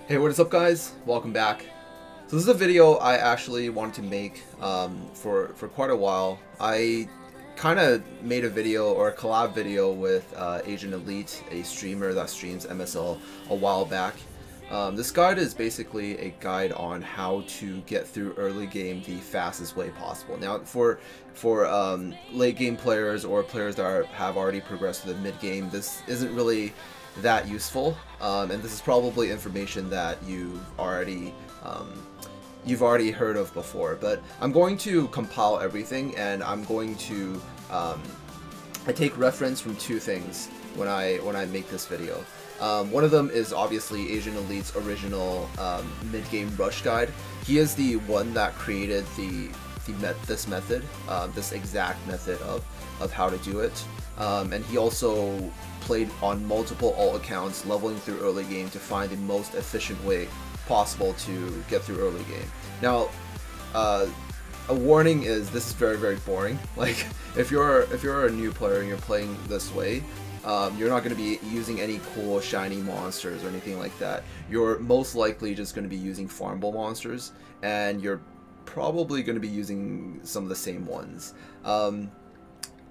Hey, what is up guys? Welcome back. So this is a video I actually wanted to make for quite a while. I kind of made a video or a collab video with AznElite, a streamer that streams MSL a while back. This guide is basically a guide on how to get through early game the fastest way possible. Now for late game players or players that have already progressed to the mid game, this isn't really that useful, and this is probably information that you've already heard of before, but I'm going to compile everything, and I'm going to I take reference from two things when I make this video. One of them is obviously AznElite's original mid-game rush guide. He is the one that created this method, this exact method of how to do it, and he also played on multiple alt accounts, leveling through early game to find the most efficient way possible to get through early game. Now, a warning is this is very boring. Like if you're a new player and you're playing this way, you're not going to be using any cool shiny monsters or anything like that. You're most likely just going to be using farmable monsters, and you're probably going to be using some of the same ones.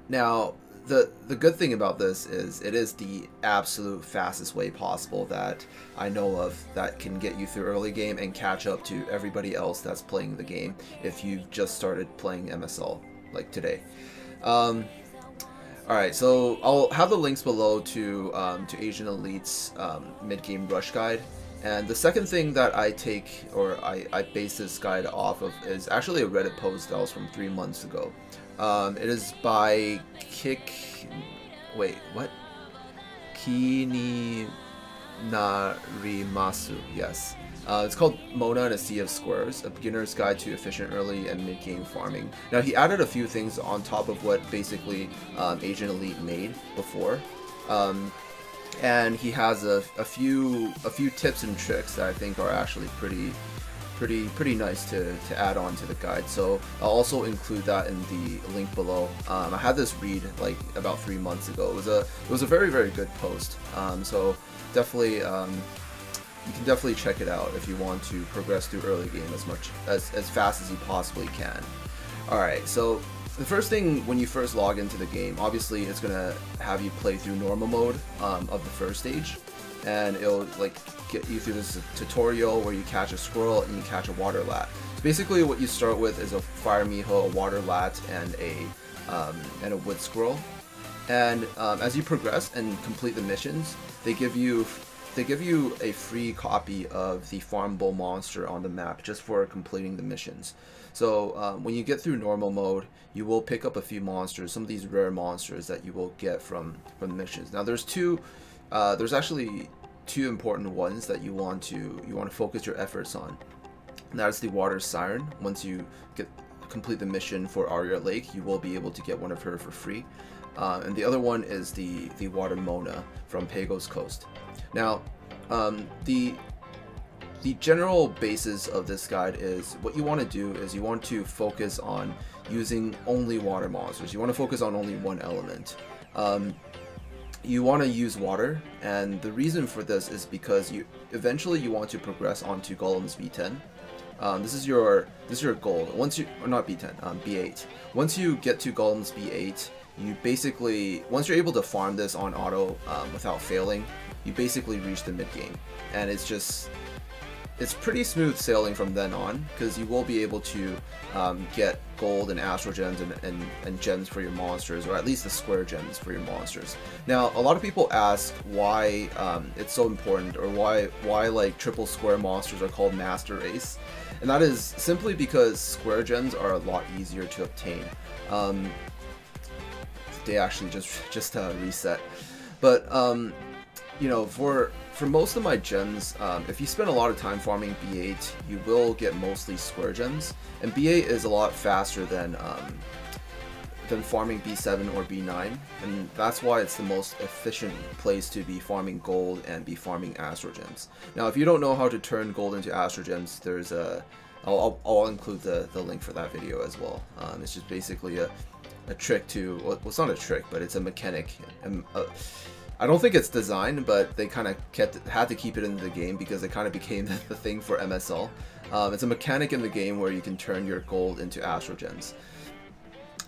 Now, the good thing about this is it is the absolute fastest way possible that I know of that can get you through early game and catch up to everybody else that's playing the game if you've just started playing MSL like today. Alright, so I'll have the links below to AznElite's mid-game rush guide. And the second thing that I take, or I base this guide off of, is actually a Reddit post that was from 3 months ago. It is by Kinarimasu, yes. It's called Mona and a Sea of Squares, a beginner's guide to efficient early and mid-game farming. Now he added a few things on top of what basically AznElite made before. And he has a few tips and tricks that I think are actually pretty nice to add on to the guide. So I'll also include that in the link below. I had this read like about 3 months ago. It was a very good post. So definitely you can definitely check it out if you want to progress through early game as fast as you possibly can. Alright, so the first thing when you first log into the game, obviously it's gonna have you play through normal mode of the first stage, and it'll like get you through this tutorial where you catch a squirrel and you catch a water lat. So basically what you start with is a fire miho, a water lat, and a wood squirrel. And as you progress and complete the missions, they give you a free copy of the farmable monster on the map just for completing the missions. So when you get through normal mode, you will pick up a few monsters, some of these rare monsters that you will get from the missions. Now there's actually two important ones that you want to focus your efforts on. And that is the water siren. Once you complete the mission for Aria Lake, you will be able to get one of her for free. And the other one is the water Mona from Pago's Coast. Now, the general basis of this guide is what you want to do is you want to focus on using only water monsters. You want to focus on only one element. You want to use water, and the reason for this is because eventually you want to progress onto Golem's B10. This is your goal. Once not B10, B8. Once you get to Golem's B8, you basically, once you're able to farm this on auto without failing, you basically reach the mid game, and it's pretty smooth sailing from then on, because you will be able to get gold and Astrogems and gems for your monsters, or at least the square gems for your monsters. Now, a lot of people ask why it's so important, or why like triple square monsters are called Master Race, and that is simply because square gems are a lot easier to obtain. They actually just reset, but you know, for most of my gems, if you spend a lot of time farming B8, you will get mostly square gems, and B8 is a lot faster than farming B7 or B9, and that's why it's the most efficient place to be farming gold and be farming Astrogems. Now, if you don't know how to turn gold into Astrogems, there's I'll include the link for that video as well. It's just basically a trick to, well, it's not a trick, but it's a mechanic. I don't think it's designed, but they kind of had to keep it in the game because it kind of became the thing for MSL. It's a mechanic in the game where you can turn your gold into Astrogems.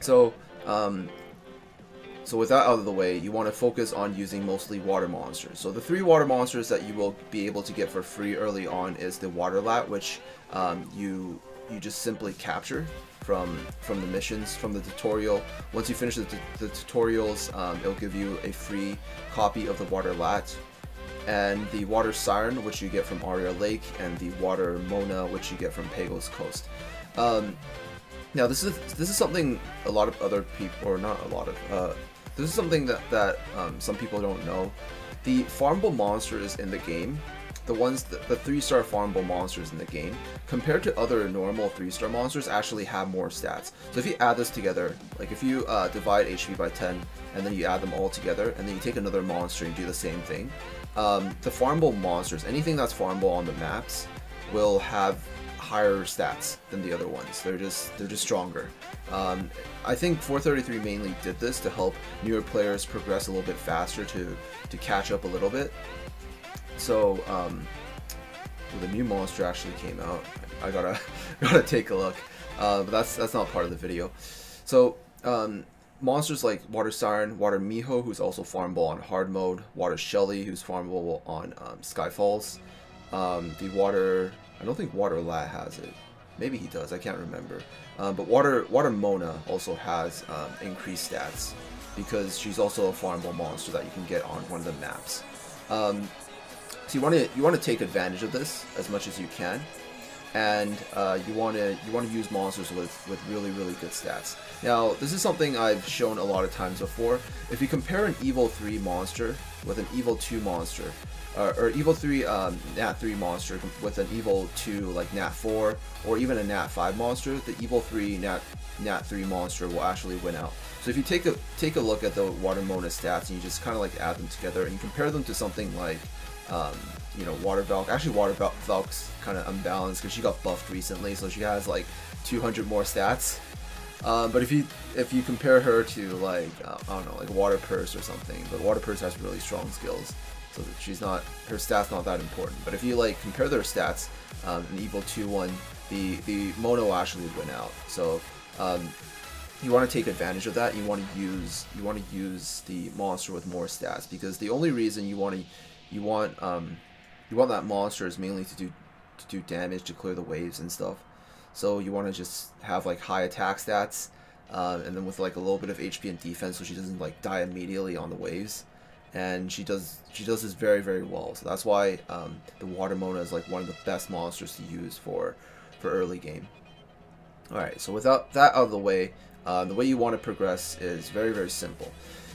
So, so with that out of the way, you want to focus on using mostly water monsters. So the 3 water monsters that you will be able to get for free early on is the water lat, which you just simply capture from the missions, from the tutorial. Once you finish the tutorials, it'll give you a free copy of the water lat, and the water siren, which you get from Aria Lake, and the water Mona, which you get from Pagos Coast. Now this is something a lot of other people, or not a lot of, this is something that some people don't know. The farmable monsters in the game, the 3-star farmable monsters in the game, compared to other normal 3-star monsters, actually have more stats. So if you add this together, like if you divide HP by 10, and then you add them all together, and then you take another monster and do the same thing, the farmable monsters, anything that's farmable on the maps, will have higher stats than the other ones. They're just stronger. I think 433 mainly did this to help newer players progress a little bit faster, to catch up a little bit. So well, the new monster actually came out. I gotta take a look, but that's not part of the video. So monsters like Water Siren, Water Miho, who's also farmable on hard mode, Water Shelly, who's farmable on Skyfalls, the Water, I don't think Water Lat has it. Maybe he does, I can't remember. But Water Mona also has increased stats because she's also a farmable monster that you can get on one of the maps. So you want to take advantage of this as much as you can, and you want to use monsters with really good stats. Now this is something I've shown a lot of times before. If you compare an Evil 3 monster with an Evil 2 monster, or Evil 3 Nat 3 monster with an Evil 2 like Nat 4, or even a Nat 5 monster, the Evil 3 Nat 3 monster will actually win out. So if you take a look at the Water Mona stats and you just kind of like add them together and you compare them to something like you know, Water Valk. Actually, Water Valk's kind of unbalanced because she got buffed recently, so she has like 200 more stats. But if you compare her to like I don't know, like Water Purse or something, but Water Purse has really strong skills, so that her stats not that important. But if you like compare their stats, an Evil 2 one, the Mona will actually win out. So you want to take advantage of that. You want to use the monster with more stats, because the only reason you want that monster is mainly to do damage, to clear the waves and stuff. So you want to just have like high attack stats, and then with like a little bit of HP and defense, so she doesn't like die immediately on the waves. And she does this very well. So that's why the Water Mona is like one of the best monsters to use for early game. Alright, so without that out of the way you want to progress is very simple.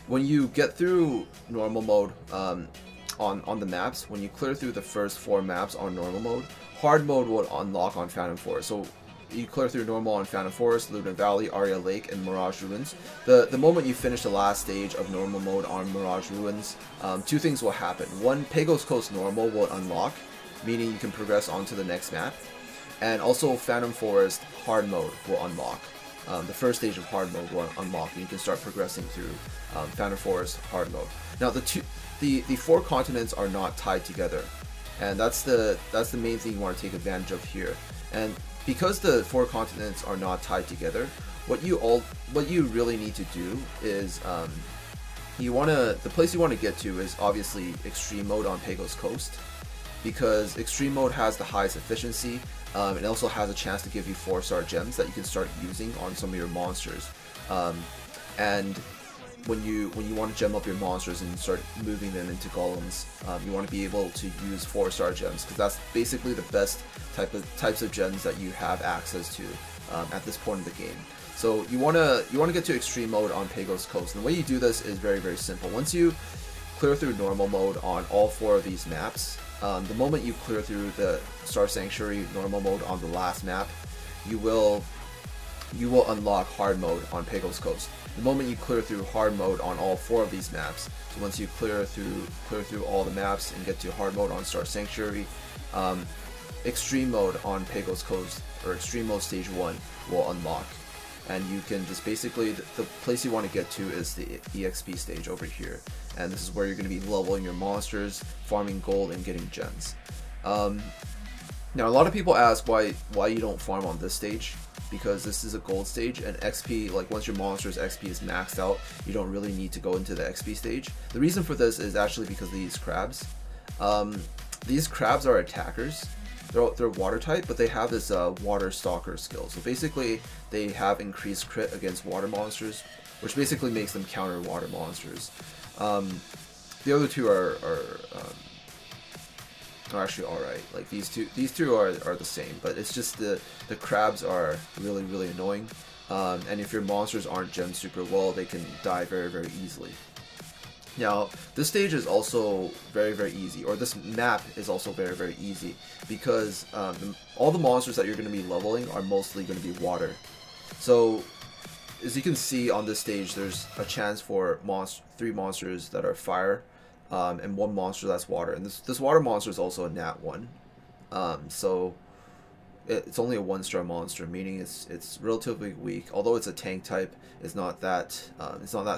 When you get through normal mode on the maps, when you clear through the first 4 maps on normal mode, hard mode will unlock on Phantom Forest. So you clear through normal on Phantom Forest, Luna Valley, Aria Lake, and Mirage Ruins. The moment you finish the last stage of normal mode on Mirage Ruins, 2 things will happen. One, Pagos Coast normal will unlock, meaning you can progress onto the next map. And also Phantom Forest hard mode will unlock. The first stage of hard mode will unlock, and you can start progressing through Phantom Forest hard mode. Now the 4 continents are not tied together, and that's the main thing you want to take advantage of here. And because the 4 continents are not tied together, what you really need to do is the place you want to get to is obviously extreme mode on Pagos Coast, because extreme mode has the highest efficiency. It also has a chance to give you 4-star gems that you can start using on some of your monsters. And when you want to gem up your monsters and start moving them into golems, you want to be able to use 4-star gems, because that's basically the best types of gems that you have access to at this point in the game. So you want to get to extreme mode on Pagos Coast, and the way you do this is very simple. Once you clear through normal mode on all 4 of these maps, the moment you clear through the Star Sanctuary normal mode on the last map, you will unlock hard mode on Pagos Coast. The moment you clear through hard mode on all 4 of these maps, so once you clear through all the maps and get to hard mode on Star Sanctuary, extreme mode on Pagos Coast, or extreme mode stage 1, will unlock. and you can just basically, the place you want to get to is the EXP stage over here, and this is where you're going to be leveling your monsters, farming gold, and getting gems. Now a lot of people ask why you don't farm on this stage, because this is a gold stage, and XP, like once your monster's XP is maxed out, you don't really need to go into the XP stage. The reason for this is actually because of these crabs. These crabs are attackers. They're water type, but they have this water stalker skill. So basically they have increased crit against water monsters, which basically makes them counter water monsters. The other two are actually alright. Like these two are the same, but it's just the crabs are really annoying. And if your monsters aren't gemmed super well, they can die very easily. Now, this stage is also very easy, or this map is also very easy, because all the monsters that you're going to be leveling are mostly going to be water. So, as you can see on this stage, there's a chance for 3 monsters that are fire, and 1 monster that's water. And this water monster is also a Nat 1. So, it's only a 1-star monster, meaning it's relatively weak. Although it's a tank type, it's not that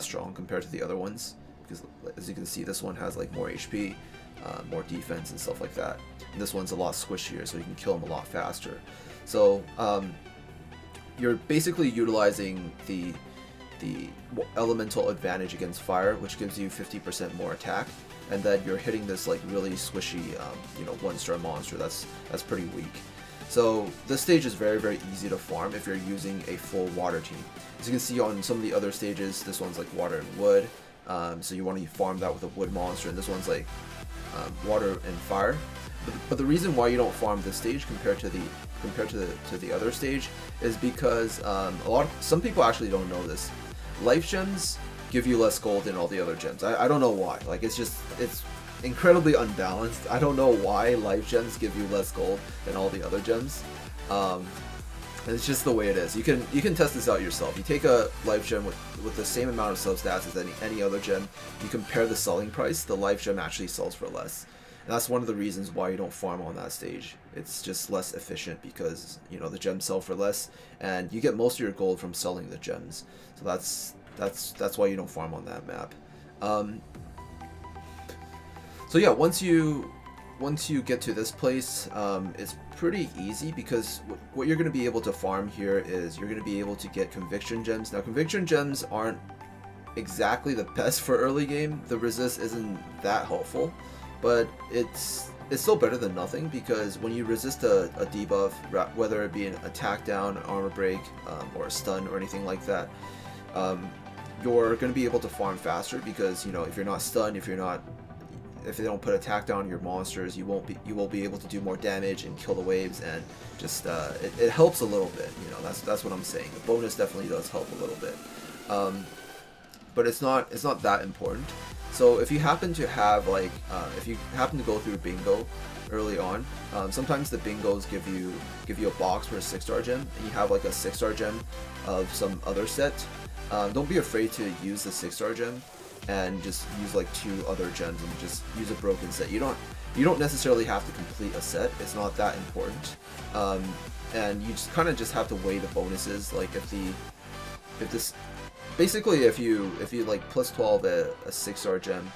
strong compared to the other ones. Because as you can see, this one has like more HP, more defense and stuff like that. And this one's a lot squishier, so you can kill them a lot faster. So you're basically utilizing the elemental advantage against fire, which gives you 50% more attack, and then you're hitting this like really squishy, 1-star monster that's pretty weak. So this stage is very easy to farm if you're using a full water team. As you can see on some of the other stages, this one's like water and wood. So you want to farm that with a wood monster, and this one's like water and fire. But the reason why you don't farm this stage compared to the other stage is because some people actually don't know this. Life gems give you less gold than all the other gems. I don't know why. Like it's incredibly unbalanced. I don't know why life gems give you less gold than all the other gems. It's just the way it is. You can test this out yourself. You take a life gem with the same amount of substats as any other gem. You compare the selling price. The life gem actually sells for less, and that's one of the reasons why you don't farm on that stage. It's just less efficient because the gems sell for less, and you get most of your gold from selling the gems. So that's why you don't farm on that map. So yeah, once you get to this place, it's pretty easy, because what you're going to be able to farm here is you're going to be able to get conviction gems. Now conviction gems aren't exactly the best for early game. The resist isn't that helpful, but it's still better than nothing, because when you resist a debuff, whether it be an attack down, an armor break, or a stun or anything like that, you're going to be able to farm faster, because if you're not stunned, if they don't put attack down on your monsters, you will be able to do more damage and kill the waves, and just it helps a little bit. That's what I'm saying. The bonus definitely does help a little bit, but it's not that important. So if you happen to have if you happen to go through bingo early on, sometimes the bingos give you a box for a 6-star gem, and you have like a 6-star gem of some other set. Don't be afraid to use the 6-star gem and just use like 2 other gems and just use a broken set. You don't necessarily have to complete a set. It's not that important, and you just kind of just have to weigh the bonuses. Like if you like plus 12 a 6-star gem,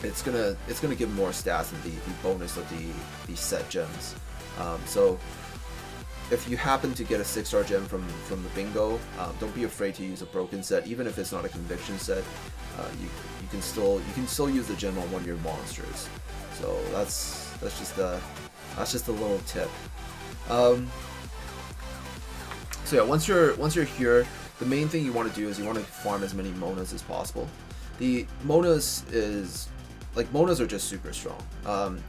it's gonna give more stats than the bonus of the set gems. So if you happen to get a 6-star gem from the bingo, don't be afraid to use a broken set, even if it's not a conviction set. You can still use the gem on one of your monsters. So that's just a little tip. So yeah, once you're here, the main thing you want to do is you want to farm as many monas as possible. The monas are just super strong.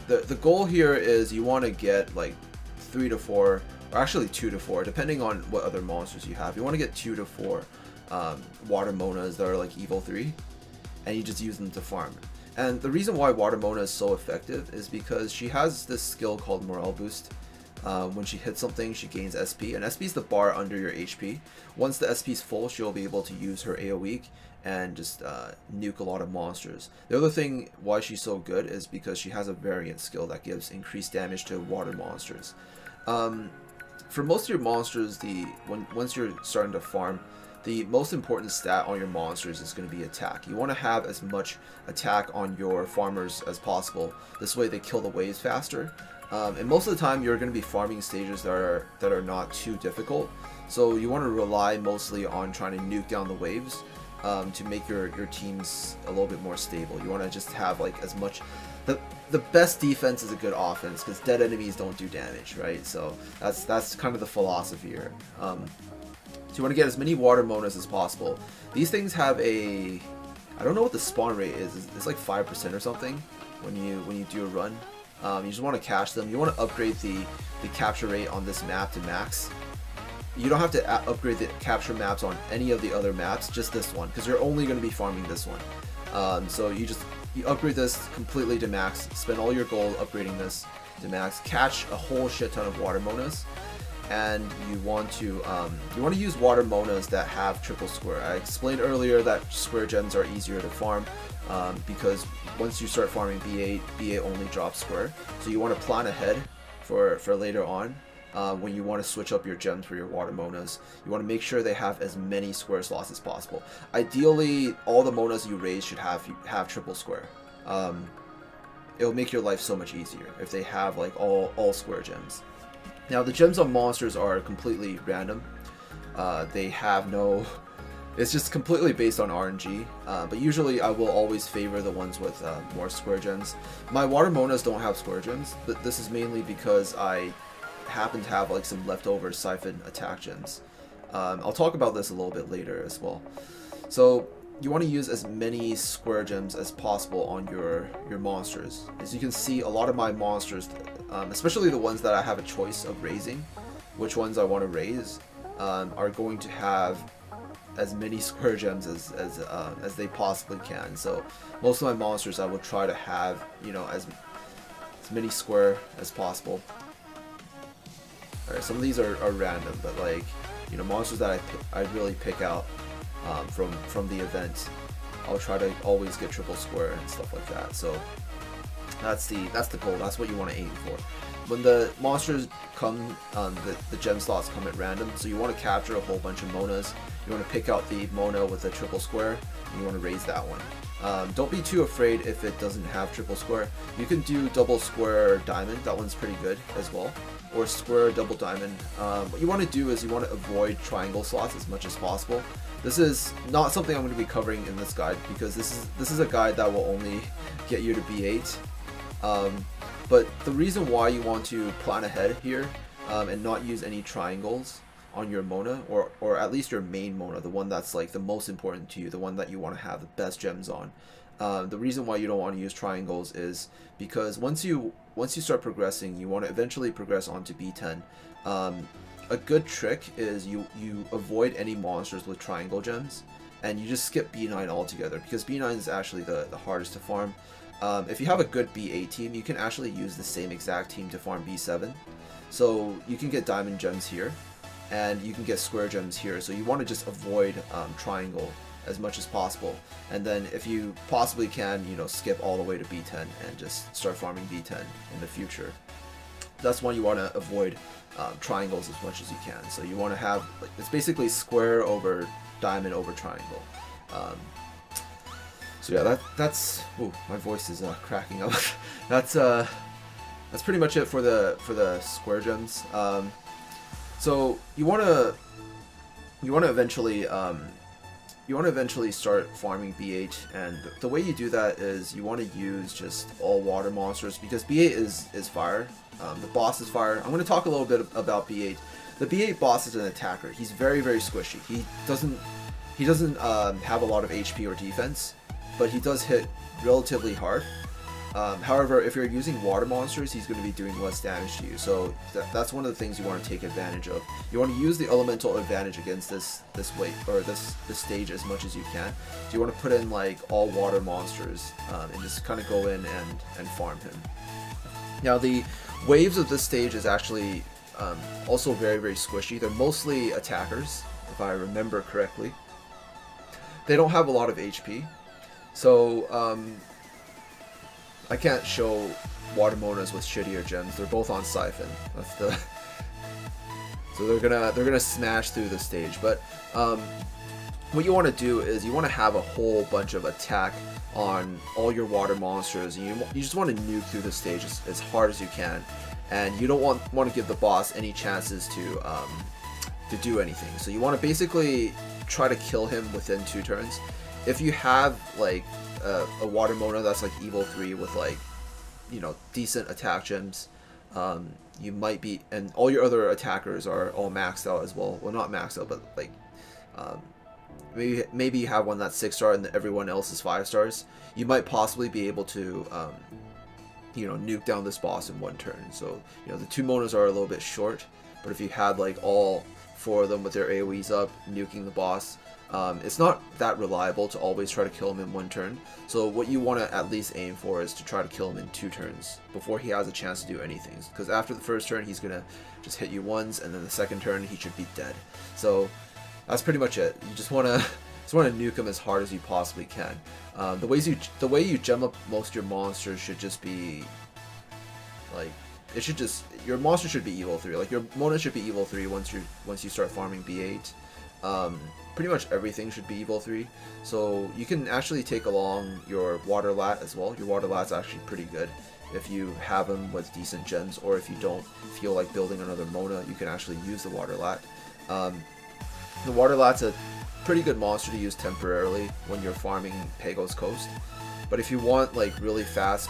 The goal here is you want to get like 3 to 4. Or actually 2 to 4, depending on what other monsters you have. You want to get 2 to 4 water monas that are like Evo 3, and you just use them to farm. And the reason why water mona is so effective is because she has this skill called morale boost. When she hits something, she gains SP, and SP is the bar under your HP. Once the SP is full, she'll be able to use her AoE and just nuke a lot of monsters. The other thing why she's so good is because she has a variant skill that gives increased damage to water monsters. for most of your monsters, once you're starting to farm, the most important stat on your monsters is going to be attack. You want to have as much attack on your farmers as possible. This way they kill the waves faster. And most of the time you're going to be farming stages that are not too difficult. So you want to rely mostly on trying to nuke down the waves to make your teams a little bit more stable. You want to just have like as much... The best defense is a good offense, because dead enemies don't do damage, right? So that's kind of the philosophy here. So you want to get as many water monas as possible. These things have a... I don't know what the spawn rate is. It's like 5% or something when you do a run. You just want to cache them. You want to upgrade the capture rate on this map to max. You don't have to upgrade the capture maps on any of the other maps, just this one, because you're only going to be farming this one. So you upgrade this completely to max, spend all your gold upgrading this to max, catch a whole shit ton of water monas, and you want to use water monas that have triple square. I explained earlier that square gems are easier to farm because once you start farming B8 only drops square. So you want to plan ahead for later on. When you want to switch up your gems for your water monas, you want to make sure they have as many square slots as possible. Ideally, all the monas you raise should have triple square. It'll make your life so much easier if they have like all square gems. Now the gems on monsters are completely random. They have no... It's just completely based on RNG, but usually I will always favor the ones with more square gems. My water monas don't have square gems, but this is mainly because I happen to have like some leftover siphon attack gems. I'll talk about this a little bit later as well. So you want to use as many square gems as possible on your monsters. As you can see, a lot of my monsters, especially the ones that I have a choice of raising, which ones I want to raise, are going to have as many square gems as they possibly can. So most of my monsters I will try to have, you know, as many square as possible. Alright, some of these are random, but like, you know, monsters that I really pick out from the event, I'll try to always get triple square and stuff like that. So that's the goal. That's what you want to aim for. When the monsters come, the gem slots come at random, so you want to capture a whole bunch of monas. You want to pick out the mona with a triple square, and you want to raise that one. Don't be too afraid if it doesn't have triple square. You can do double square diamond. That one's pretty good as well. Or square double diamond. What you want to do is you want to avoid triangle slots as much as possible. This is not something I'm going to be covering in this guide, because this is a guide that will only get you to B8. But the reason why you want to plan ahead here and not use any triangles on your mona, or at least your main mona, the one that's like the most important to you, the one that you want to have the best gems on. The reason why you don't want to use triangles is because once you start progressing, you want to eventually progress onto B10. A good trick is you avoid any monsters with triangle gems, and you just skip B9 altogether, because B9 is actually the hardest to farm. If you have a good B8 team, you can actually use the same exact team to farm B7. So you can get diamond gems here, and you can get square gems here. So you want to just avoid triangle as much as possible, and then if you possibly can, you know, skip all the way to B10 and just start farming B10 in the future. That's why you want to avoid triangles as much as you can. So you want to have, like, it's basically square over diamond over triangle. So yeah, that's ooh, my voice is cracking up. That's pretty much it for the square gems. So you want to eventually start farming B8, and the way you do that is you want to use just all water monsters, because B8 is fire. The boss is fire. I'm going to talk a little bit about B8. The B8 boss is an attacker. He's very, very squishy. He doesn't have a lot of HP or defense, but he does hit relatively hard. However, if you're using water monsters, he's going to be doing less damage to you. So that's one of the things you want to take advantage of. You want to use the elemental advantage against this stage as much as you can. So you want to put in like all water monsters and just kind of go in and farm him. Now the waves of this stage is actually also very, very squishy. They're mostly attackers, if I remember correctly. They don't have a lot of HP, so I can't show water monas with shittier gems. They're both on Siphon. So they're gonna smash through the stage. But what you want to do is you want to have a whole bunch of attack on all your water monsters, and you just want to nuke through the stage as hard as you can, and you don't want to give the boss any chances to do anything. So you want to basically try to kill him within 2 turns. If you have like a water Mona that's like Evo 3 with like, you know, decent attack gems, you might be, and all your other attackers are all maxed out as well. Well, not maxed out, but like maybe you have one that's 6-star and everyone else is 5 stars. You might possibly be able to you know, nuke down this boss in 1 turn. So, you know, the 2 Monas are a little bit short, but if you had like all 4 of them with their AoEs up, nuking the boss, it's not that reliable to always try to kill him in 1 turn. So what you want to at least aim for is to try to kill him in 2 turns before he has a chance to do anything. Because after the first turn, he's gonna just hit you once, and then the second turn, he should be dead. So that's pretty much it. You just want to nuke him as hard as you possibly can. The way you gem up most of your monsters should just be like, your monster should be Evo 3. Like, your Mona should be Evo 3 once you start farming B8. Pretty much everything should be Evo 3. So you can actually take along your Water Lat as well. Your Water Lat's actually pretty good if you have them with decent gems, or if you don't feel like building another Mona, you can actually use the Water Lat. The Water Lat's a pretty good monster to use temporarily when you're farming Pagos Coast. But if you want like really fast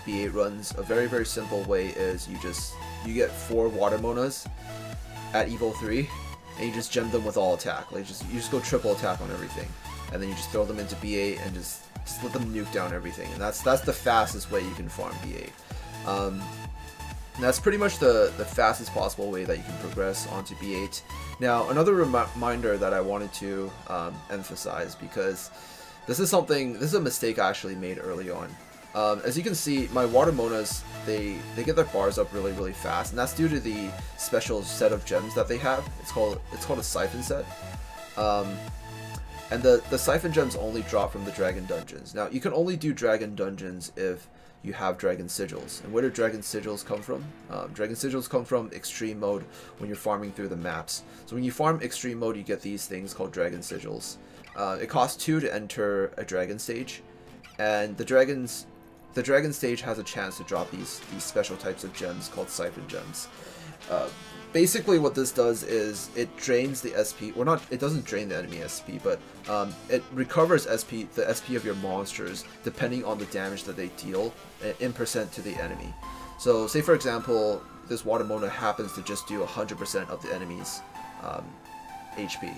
B8 runs, a very, very simple way is you get 4 water Monas at Evo 3, and you just gem them with all attack. Like you just go triple attack on everything, and then you just throw them into B8 and just let them nuke down everything. And that's the fastest way you can farm B8. And that's pretty much the fastest possible way that you can progress onto B8. Now, another reminder that I wanted to emphasize, because this is a mistake I actually made early on. As you can see, my water Monas, they get their bars up really, really fast, and that's due to the special set of gems that they have. It's called a Siphon set. And the Siphon gems only drop from the Dragon Dungeons. Now, you can only do Dragon Dungeons if you have Dragon Sigils. And where do Dragon Sigils come from? Dragon Sigils come from Extreme Mode when you're farming through the maps. So when you farm Extreme Mode, you get these things called Dragon Sigils. It costs 2 to enter a Dragon Stage, and the Dragon Stage has a chance to drop these special types of gems called Siphon Gems. Basically what this does is it drains the SP, or not, it doesn't drain the enemy SP, but it recovers the SP of your monsters depending on the damage that they deal in percent to the enemy. So say for example, this Water Mona happens to just do 100% of the enemy's HP.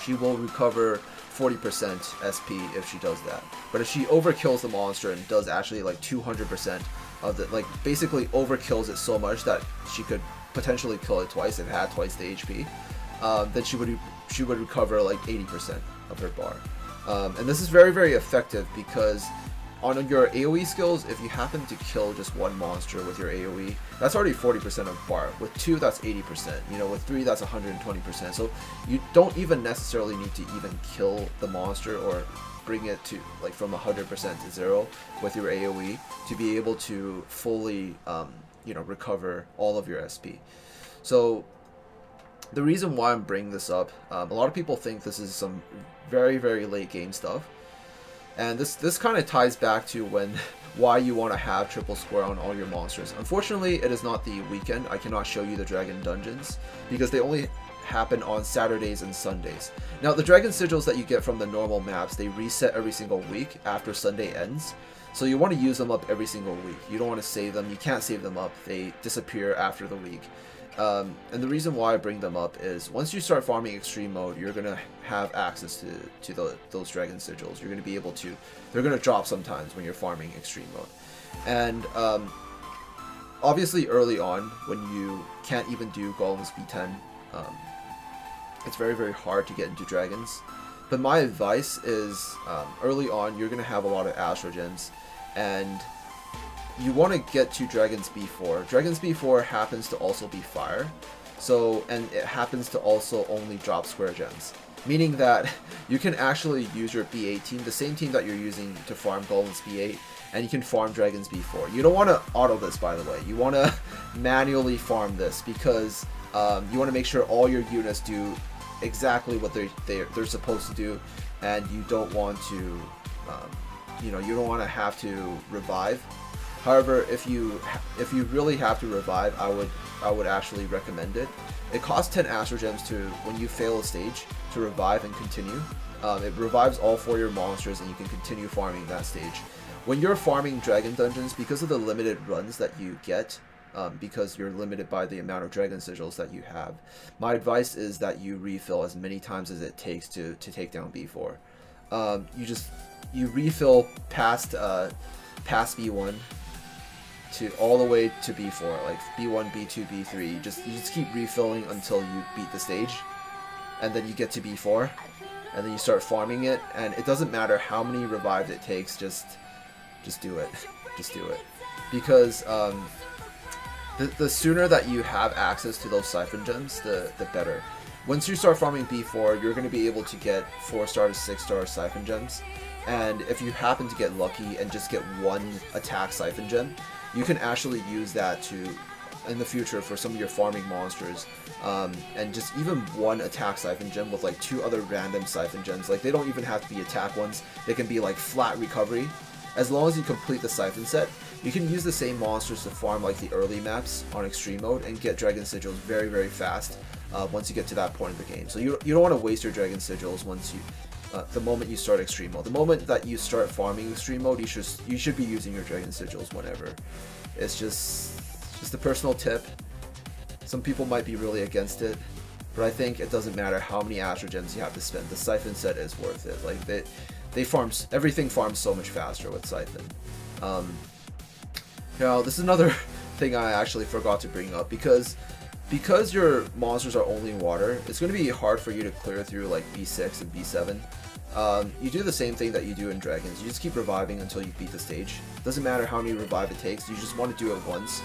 She will recover 40% SP if she does that. But if she overkills the monster and does actually like 200% of the, like basically overkills it so much that she could potentially kill it twice if it had twice the HP, then she would recover like 80% of her bar. And this is very, very effective because on your AoE skills, if you happen to kill just 1 monster with your AoE, that's already 40% of bar. With 2, that's 80%. You know, with 3, that's 120%. So you don't even necessarily need to even kill the monster or bring it to like from 100% to 0 with your AoE to be able to fully, you know, recover all of your SP. So the reason why I'm bringing this up, a lot of people think this is some very, very late game stuff. And this kind of ties back to why you want to have triple square on all your monsters. Unfortunately, it is not the weekend. I cannot show you the Dragon Dungeons because they only happen on Saturdays and Sundays. Now, the Dragon Sigils that you get from the normal maps, they reset every single week after Sunday ends. So you want to use them up every single week. You don't want to save them. You can't save them up. They disappear after the week. And the reason why I bring them up is once you start farming Extreme Mode, you're going to have access to those Dragon Sigils. You're going to be able to, they're going to drop sometimes when you're farming Extreme Mode. And obviously early on, when you can't even do Golems B10, it's very, very hard to get into Dragons. But my advice is early on, you're going to have a lot of Astrogems, and you want to get to Dragons B4. Dragons B4 happens to also be fire, so, and it happens to also only drop square gems, meaning that you can actually use your B8 team, the same team that you're using to farm Golems B8, and you can farm Dragons B4. You don't want to auto this, by the way. You want to manually farm this because You want to make sure all your units do exactly what they're supposed to do, and you don't want to, you don't want to have to revive. However, if you really have to revive, I would actually recommend it. It costs 10 Astrogems to, when you fail a stage, to revive and continue. It revives all 4 of your monsters, and you can continue farming that stage. When you're farming dragon dungeons, because of the limited runs that you get, because you're limited by the amount of dragon sigils that you have, my advice is that you refill as many times as it takes to take down B4. You refill past B1 to all the way to B4, like B1, B2, B3. You just keep refilling until you beat the stage, and then you get to B4, and then you start farming it. And it doesn't matter how many revives it takes. Just do it. Just do it, because the sooner that you have access to those siphon gems, the better. Once you start farming B4, you're going to be able to get 4-star to 6-star siphon gems, and if you happen to get lucky and just get 1 attack siphon gem, you can actually use that to, in the future, for some of your farming monsters, and just even 1 attack siphon gem with like 2 other random siphon gems. Like, they don't even have to be attack ones, they can be like flat recovery. As long as you complete the siphon set, you can use the same monsters to farm like the early maps on extreme mode and get dragon sigils very, very fast once you get to that point of the game. So you don't want to waste your dragon sigils once you the moment you start extreme mode. The moment that you start farming extreme mode, you should be using your dragon sigils whenever. It's just a personal tip. Some people might be really against it, but I think it doesn't matter how many Astrogems you have to spend. The siphon set is worth it. Like, they farm, everything farms so much faster with siphon. Now, this is another thing I actually forgot to bring up, because your monsters are only water, it's going to be hard for you to clear through like B6 and B7. You do the same thing that you do in Dragons. You just keep reviving until you beat the stage. Doesn't matter how many revive it takes, you just want to do it once,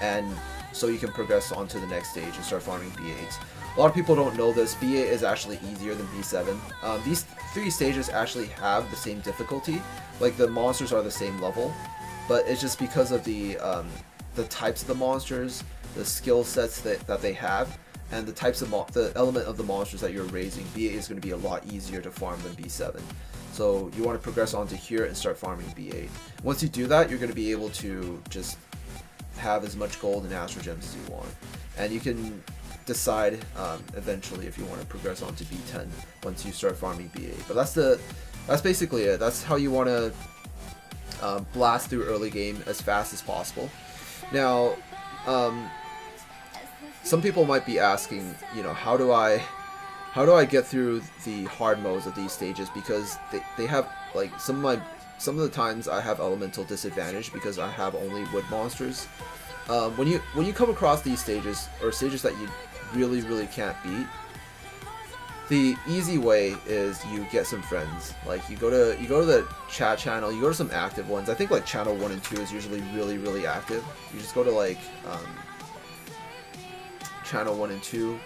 and so you can progress on to the next stage and start farming B8. A lot of people don't know this. B8 is actually easier than B7. These 3 stages actually have the same difficulty, like the monsters are the same level, but it's just because of the types of the monsters, the skill sets that they have, and the types of the element of the monsters that you're raising. B8 is going to be a lot easier to farm than B7. So you want to progress onto here and start farming B8. Once you do that, you're going to be able to just have as much gold and Astrogems as you want, and you can decide eventually if you want to progress on to B10 once you start farming B8. But that's basically it. That's how you want to blast through early game as fast as possible. Now, some people might be asking, how do I get through the hard modes of these stages, because they have, like, some of the times I have elemental disadvantage because I have only wood monsters. When you come across these stages, or stages that you really can't beat, the easy way is you get some friends. Like, you go to the chat channel, you go to some active ones. I think like channel 1 and 2 is usually really active. You just go to like channel 1 and 2,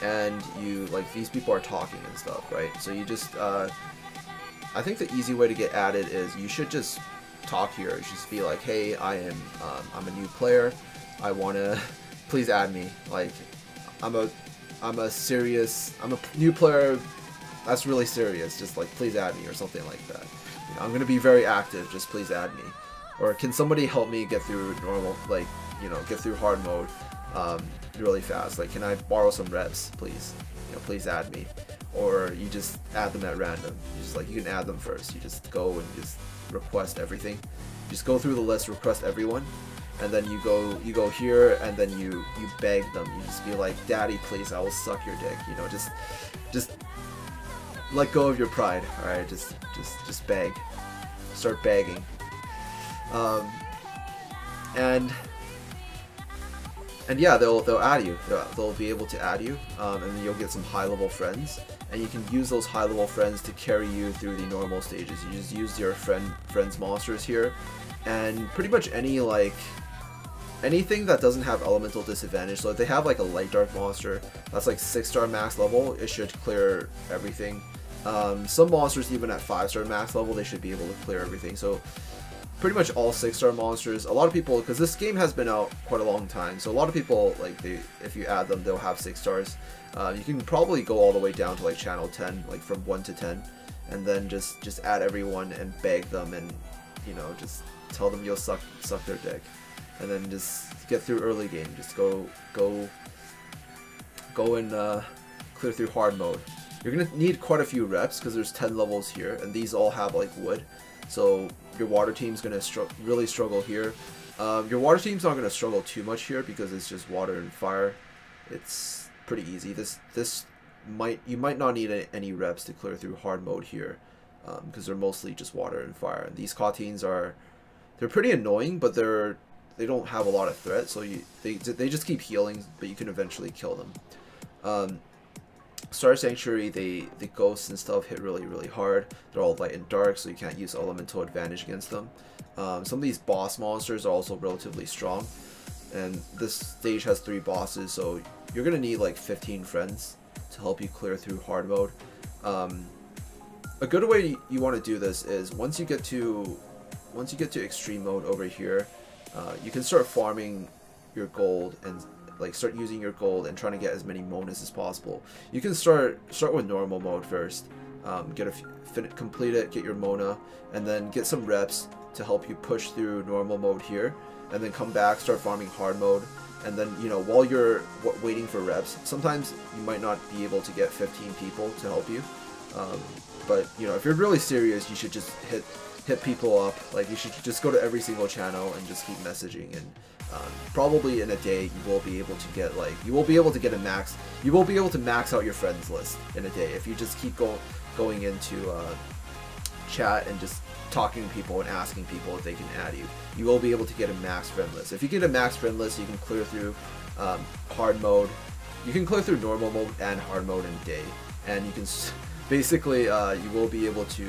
and you, like, these people are talking and stuff, right? So you just I think the easy way to get added is you should just talk here. You should just be like, hey, I'm a new player, I wanna please add me. Like, I'm a new player that's really serious, just like please add me, or something like that. I'm gonna be very active, just please add me. Or can somebody help me get through normal, like, get through hard mode really fast? Like, can I borrow some reps, please? Please add me. Or you just add them at random. You can add them first. You just go and just request everything. Just go through the list, request everyone, and then you go here, and then you beg them. You just be like, daddy, please, I will suck your dick. Just let go of your pride. All right, just beg. Start begging. And yeah, they'll add you. They'll be able to add you, and then you'll get some high-level friends, and you can use those high-level friends to carry you through the normal stages. You just use your friends monsters here, and pretty much anything that doesn't have elemental disadvantage. So if they have like a light dark monster that's like 6-star max level, it should clear everything. Some monsters even at 5-star max level, they should be able to clear everything. So pretty much all 6-star monsters. A lot of people, because this game has been out quite a long time, so a lot of people, like, if you add them, they'll have 6 stars. You can probably go all the way down to like channel 10, like from 1 to 10, and then just add everyone and beg them, and you know, just tell them you'll suck their dick, and then just get through early game. Just go and clear through hard mode. You're gonna need quite a few reps because there's 10 levels here, and these all have like wood. So your water team's gonna really struggle here. Your water team's not gonna struggle too much here because it's just water and fire. It's pretty easy. You might not need any reps to clear through hard mode here, because they're mostly just water and fire. And these Khateens they're pretty annoying, but they don't have a lot of threat. So they just keep healing, but you can eventually kill them. Star Sanctuary, the ghosts and stuff hit really hard. They're all light and dark, so you can't use elemental advantage against them. Some of these boss monsters are also relatively strong, and this stage has 3 bosses, so you're gonna need like 15 friends to help you clear through hard mode. A good way you want to do this is once you get to extreme mode over here, you can start farming your gold and like start using your gold and trying to get as many monas as possible. You can start with normal mode first, complete it, get your mona, and then get some reps to help you push through normal mode here, and then come back, start farming hard mode, and then, you know, while you're waiting for reps, sometimes you might not be able to get 15 people to help you, but you know, if you're really serious, you should just hit people up. Like, you should just go to every single channel and just keep messaging, and probably in a day you will be able to get to max out your friends list in a day if you just keep going into chat and just talking to people and asking people if they can add you. You will be able to get a max friend list. If you get a max friend list, you can clear through hard mode. You can clear through normal mode and hard mode in a day, and you can basically you will be able to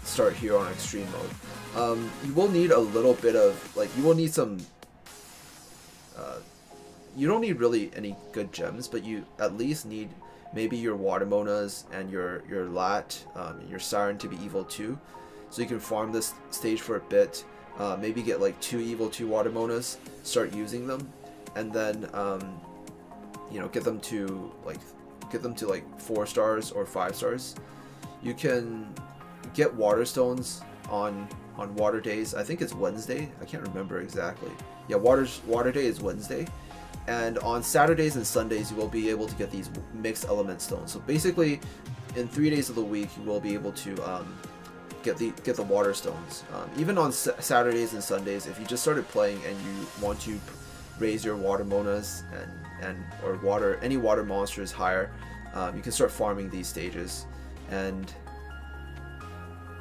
start here on extreme mode. You will need a little bit of, like, you will need some you don't need really any good gems, but you at least need maybe your water monas and your lat, your siren to be evil 2, so you can farm this stage for a bit. Maybe get like 2 evil 2 water monas, start using them, and then you know, get them to like 4 stars or 5 stars. You can get water stones on water days. I think it's Wednesday. I can't remember exactly. Yeah, water day is Wednesday. And on Saturdays and Sundays, you will be able to get these mixed element stones. So basically, in 3 days of the week, you will be able to get the water stones. Even on Saturdays and Sundays, if you just started playing and you want to raise your water monas or any water monsters higher, you can start farming these stages and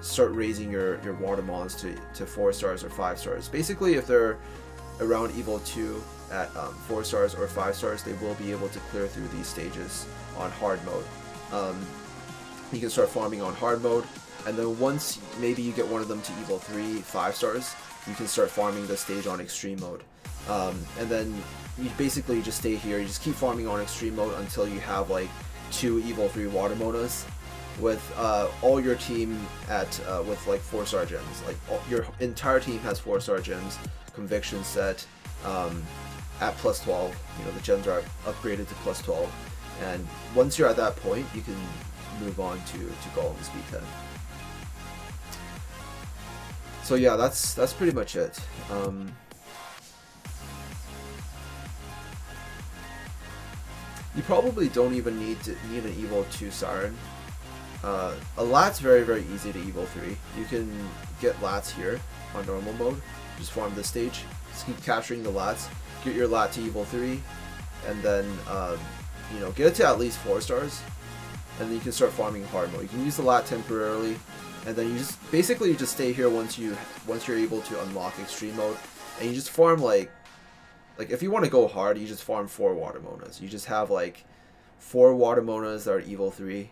start raising your water mons to 4 stars or 5 stars. Basically, if they're around Evil 2 at 4 stars or 5 stars, they will be able to clear through these stages on hard mode. You can start farming on hard mode, and then once maybe you get one of them to Evil 3, 5 stars, you can start farming the stage on extreme mode. And then you basically just stay here, you just keep farming on extreme mode until you have like 2 Evil 3 water monas, with all your team at with like 4-star gems. Like your entire team has 4-star gems, conviction set, at plus 12. You know, the gems are upgraded to plus 12, and once you're at that point, you can move on to Golem speed 10. So yeah, that's pretty much it. You probably don't even need an Evil 2 Siren. A Lat's very easy to Evil 3. You can get Lats here on normal mode. Just farm this stage. Just keep capturing the Lats. Get your Lat to Evil 3, and then you know, get it to at least 4 stars, and then you can start farming hard mode. You can use the Lat temporarily, and then you just basically just stay here once you're able to unlock extreme mode, and you just farm like if you want to go hard, you just farm 4 water monas. You just have like 4 water monas that are Evil 3.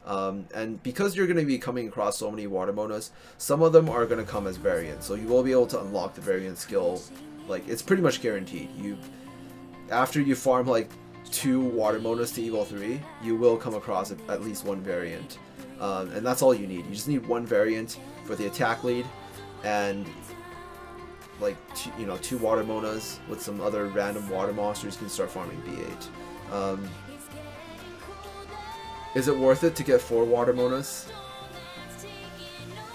And because you're going to be coming across so many water monas, some of them are going to come as variants, so you will be able to unlock the variant skill. Like, it's pretty much guaranteed. After you farm like 2 water monas to Evil 3, you will come across at least 1 variant, and that's all you need. You just need 1 variant for the attack lead, and like two water monas with some other random water monsters, you can start farming B8. Is it worth it to get 4 water monas?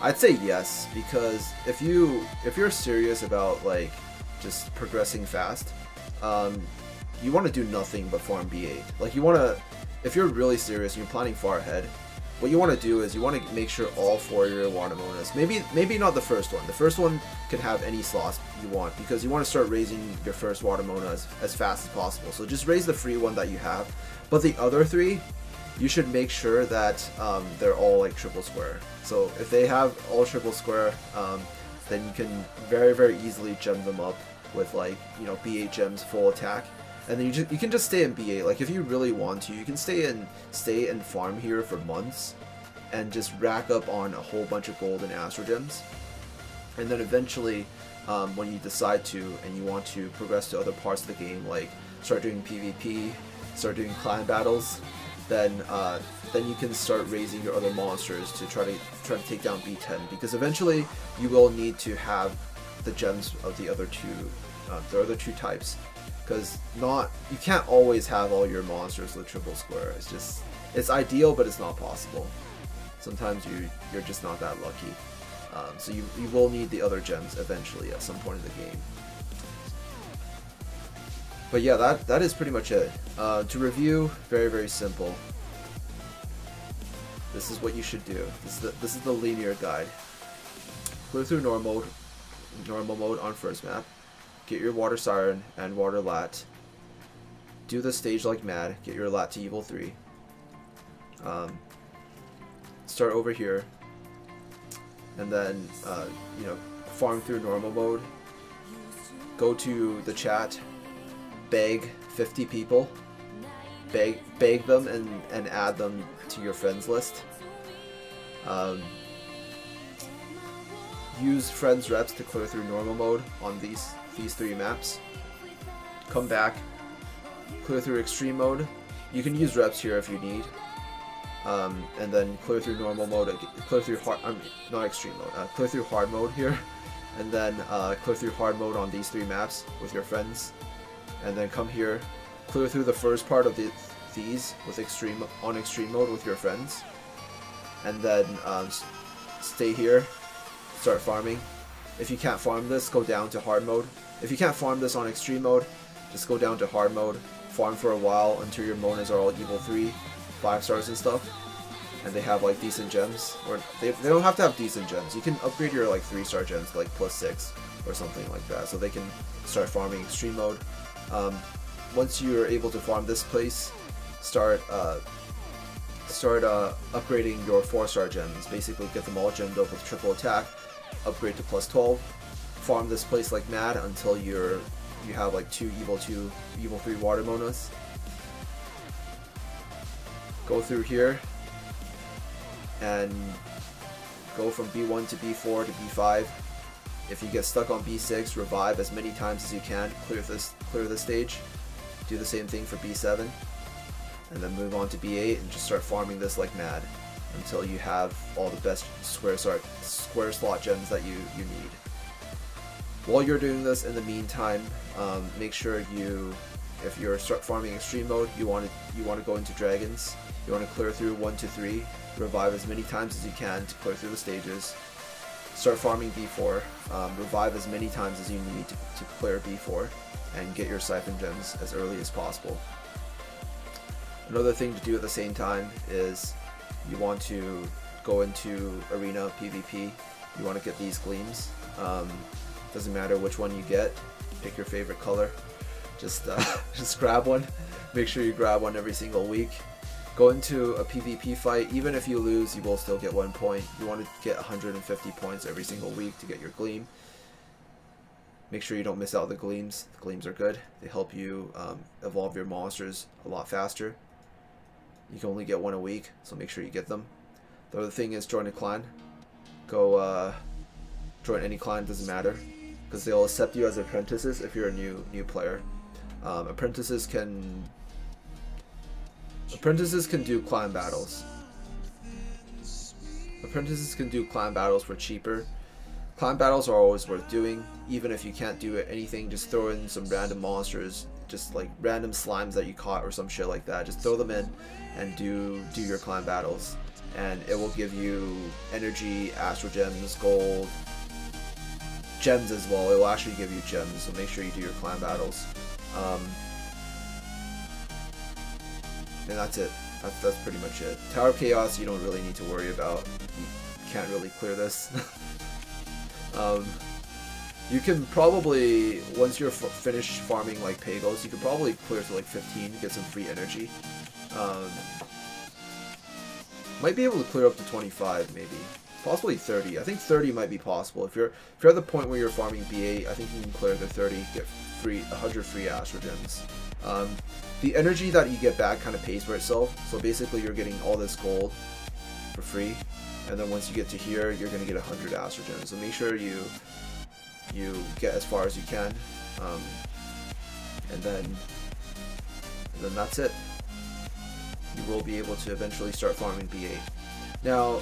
I'd say yes, because if you're serious about like just progressing fast, you want to do nothing but farm B8. Like you want to, if you're really serious and you're planning far ahead, what you want to do is you want to make sure all 4 of your water monas, maybe not the first one. The first one can have any slots you want, because you want to start raising your first water mona as fast as possible. So just raise the free one that you have, but the other 3, you should make sure that they're all like triple square. So if they have all triple square, then you can very, very easily gem them up with like B8 gems full attack. And then you can just stay in B8. Like if you really want to, you can stay and farm here for months, and just rack up on a whole bunch of golden Astrogems. And then eventually, when you decide to and you want to progress to other parts of the game, like start doing PvP, start doing clan battles, then you can start raising your other monsters to try to take down B10. Because eventually you will need to have the gems of the other two types. Because you can't always have all your monsters with triple square. It's ideal, but it's not possible. Sometimes you're just not that lucky. So you will need the other gems eventually at some point in the game. But yeah, that is pretty much it. To review, very, very simple. This is what you should do. This is the linear guide. Clear through normal mode on first map. Get your Water Siren and Water Lat. Do the stage like mad. Get your Lat to Evil 3. Start over here. And then, farm through normal mode. Go to the chat. Beg 50 people. Beg them and add them to your friends list. Use friends reps to clear through normal mode on these 3 maps. Come back, clear through extreme mode. You can use reps here if you need, and then clear through normal mode. Clear through not extreme mode. Clear through hard mode here, and then clear through hard mode on these 3 maps with your friends, and then come here, clear through the first part of these with extreme mode with your friends, and then stay here, start farming. If you can't farm this, go down to hard mode. If you can't farm this on extreme mode, just go down to hard mode, farm for a while until your monas are all Evil 3, 5 stars and stuff, and they have like decent gems. Or they don't have to have decent gems. You can upgrade your like 3-star gems to like +6 or something like that, so they can start farming extreme mode. Once you're able to farm this place, start upgrading your 4-star gems. Basically get them all gemmed up with triple attack, upgrade to +12, farm this place like mad until you have like 2 Evil 3 water monas. Go through here and go from B1 to B4 to B5. If you get stuck on B6, revive as many times as you can, clear this stage. Do the same thing for B7, and then move on to B8 and just start farming this like mad until you have all the best square slot gems that you need. While you're doing this, in the meantime, make sure if you're start farming extreme mode, you want to go into dragons. You want to clear through 1 to 3, revive as many times as you can to clear through the stages. Start farming B4, revive as many times as you need to clear B4, and get your siphon gems as early as possible. Another thing to do at the same time is you want to go into arena PvP. You want to get these gleams. Doesn't matter which one you get, pick your favorite color. Just grab one. Make sure you grab one every single week. Go into a PvP fight. Even if you lose, you will still get 1 point. You want to get 150 points every single week to get your gleam. Make sure you don't miss out on the gleams. The gleams are good. They help you evolve your monsters a lot faster. You can only get 1 a week, so make sure you get them. The other thing is join a clan. Go join any clan, doesn't matter, because they'll accept you as apprentices if you're a new player. Apprentices can do clan battles. Apprentices can do clan battles for cheaper. Clan battles are always worth doing. Even if you can't do anything, just throw in some random monsters, just like random slimes that you caught or some shit like that. Just throw them in and do your clan battles, and it will give you energy, astrogems, gold, gems as well. It will actually give you gems, so make sure you do your clan battles. And that's it. That's pretty much it. Tower of Chaos you don't really need to worry about. You can't really clear this. You can probably, once you're finished farming like Pagos, you can probably clear to like 15, get some free energy. Might be able to clear up to 25 maybe. Possibly 30. I think 30 might be possible. If you're at the point where you're farming B8, I think you can clear the 30, get 100 free astrogems. The energy that you get back kind of pays for itself. So basically you're getting all this gold for free, and then once you get to here, you're going to get 100 astrogems. So make sure you get as far as you can, and then that's it. You will be able to eventually start farming B8. Now,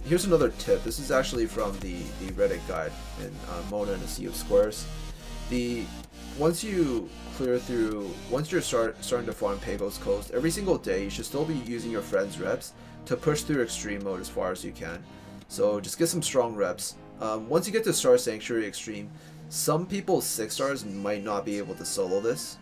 here's another tip. This is actually from the Reddit guide in Mona and a Sea of Squares. Once you clear through, once you're starting to farm Pagos Coast, every single day you should still be using your friend's reps to push through extreme mode as far as you can. So just get some strong reps. Once you get to Star Sanctuary Extreme, some people's 6 stars might not be able to solo this.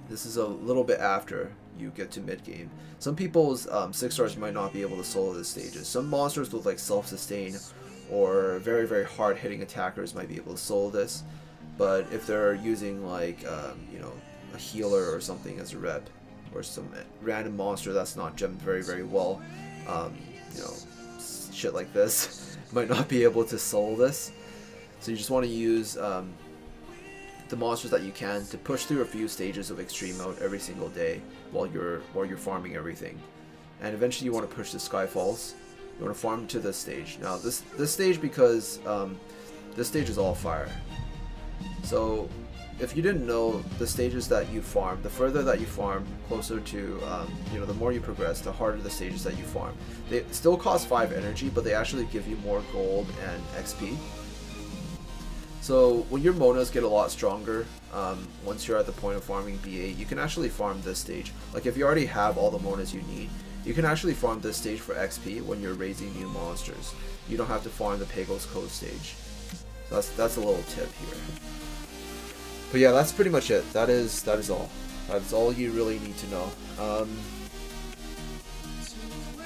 This is a little bit after you get to mid game. Some people's 6 stars might not be able to solo this stages. Some monsters with like self-sustain or very, very hard hitting attackers might be able to solo this. But if they're using like you know, a healer or something as a rep, or some random monster that's not gemmed very, very well, you know, shit like this, might not be able to solo this. So you just want to use the monsters that you can to push through a few stages of extreme mode every single day while you're farming everything. And eventually you want to push the Skyfalls. You want to farm to this stage. Now this stage, because this stage is all fire. So if you didn't know, the stages that you farm, the further that you farm, closer to you know, the more you progress, the harder the stages that you farm. They still cost 5 energy, but they actually give you more gold and XP. So when your monas get a lot stronger, once you're at the point of farming B8, you can actually farm this stage. Like if you already have all the monas you need, you can actually farm this stage for XP when you're raising new monsters. You don't have to farm the Pagos Code stage. So that's a little tip here. But yeah, that's pretty much it. That is all. That's all you really need to know.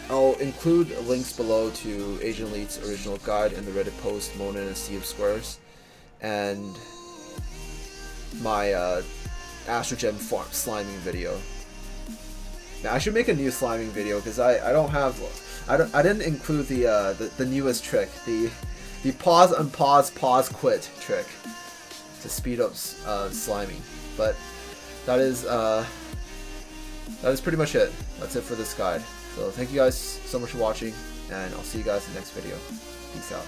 I'll include links below to AznElite's original guide in the Reddit post Mona and a Sea of Squares, and my Astrogem farm sliming video. Now I should make a new sliming video because I didn't include the newest trick, the pause, unpause, pause, quit trick to speed up sliming. But that is pretty much it. That's it for this guide. So thank you guys so much for watching, and I'll see you guys in the next video. Peace out.